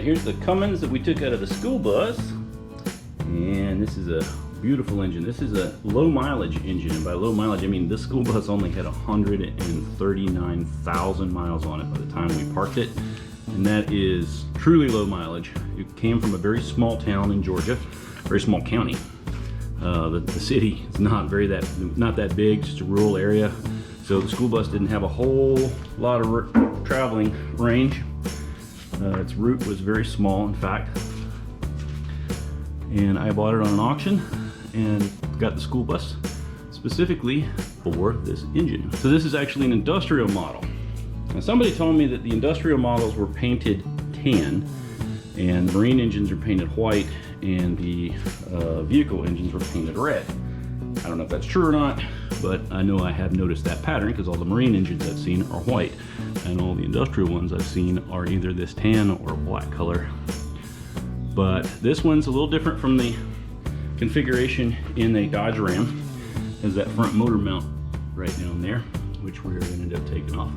here's the Cummins that we took out of the school bus. And this is a beautiful engine. This is a low mileage engine. And by low mileage, I mean this school bus only had 139,000 miles on it by the time we parked it. And that is truly low mileage. It came from a very small town in Georgia, very small county. The city is not that big, just a rural area. So the school bus didn't have a whole lot of traveling range. Its route was very small, in fact. And I bought it on an auction and got the school bus specifically for this engine. So this is actually an industrial model. Now somebody told me that the industrial models were painted tan and marine engines are painted white and the vehicle engines were painted red. I don't know if that's true or not, but I know I have noticed that pattern because all the marine engines I've seen are white and all the industrial ones I've seen are either this tan or black color. But this one's a little different from the configuration in the Dodge Ram. Has that front motor mount right down there, which we're gonna end up taking off.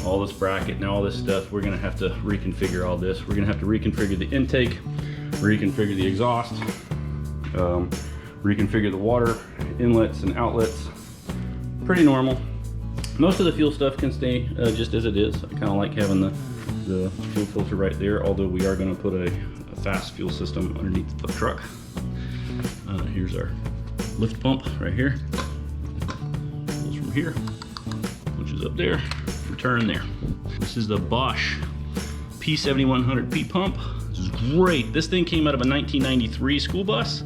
All this bracket and all this stuff, we're gonna have to reconfigure all this. We're gonna have to reconfigure the intake, reconfigure the exhaust, reconfigure the water inlets and outlets. Pretty normal. Most of the fuel stuff can stay just as it is. I kind of like having the fuel filter right there, although we are going to put a fast fuel system underneath the truck. Here's our lift pump right here. Goes from here, which is up there, return there. This is the Bosch P7100P pump. This is great. This thing came out of a 1993 school bus,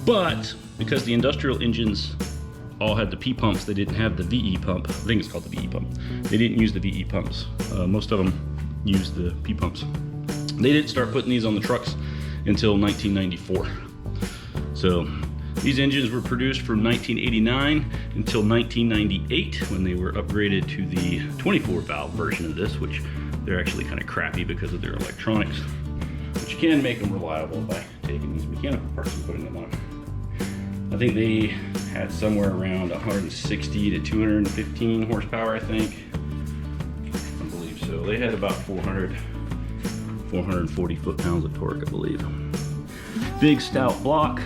but because the industrial engines all had the P pumps, they didn't have the VE pump. I think it's called the VE pump. They didn't use the VE pumps. Most of them used the P pumps. They didn't start putting these on the trucks until 1994. So these engines were produced from 1989 until 1998 when they were upgraded to the 24 valve version of this, which they're actually kind of crappy because of their electronics, but you can make them reliable by taking these mechanical parts and putting them on. I think they had somewhere around 160 to 215 horsepower, I think. I believe so. They had about 440 foot-pounds of torque, I believe. Big stout block.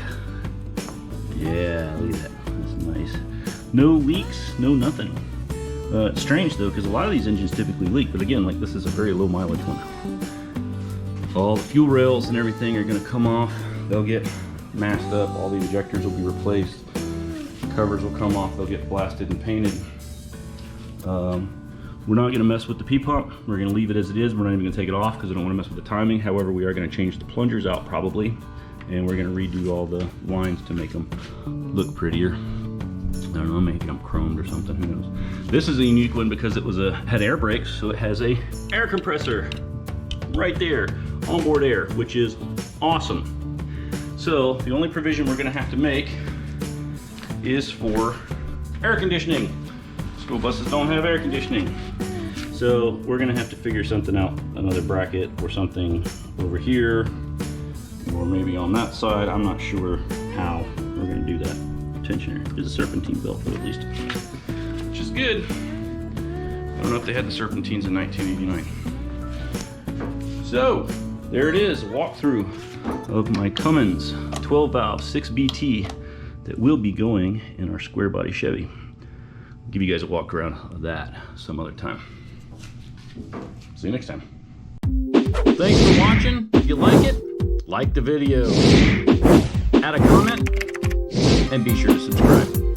Yeah, look at that. That's nice. No leaks, no nothing. It's strange though, because a lot of these engines typically leak, but again, like this is a very low mileage one. All the fuel rails and everything are going to come off. They'll get masked up. All the injectors will be replaced. Covers will come off. They'll get blasted and painted. We're not going to mess with the P pump. We're going to leave it as it is. We're not even going to take it off because I don't want to mess with the timing. However, we are going to change the plungers out probably, and we're going to redo all the lines to make them look prettier. I don't know, maybe I'm chromed or something, who knows. This is a unique one because it was had air brakes, so it has a air compressor right there, onboard air, which is awesome. So the only provision we're gonna have to make is for air conditioning. School buses don't have air conditioning. So we're gonna have to figure something out, another bracket or something over here, or maybe on that side. I'm not sure how we're gonna do that. Tensioner. There's a serpentine belt at least, which is good. I don't know if they had the serpentines in 1989. So there it is, a walkthrough of my Cummins 12 valve 6BT that will be going in our square body Chevy. I'll give you guys a walk around of that some other time. See you next time. Thanks for watching. If you like it, like the video, add a comment, and be sure to subscribe.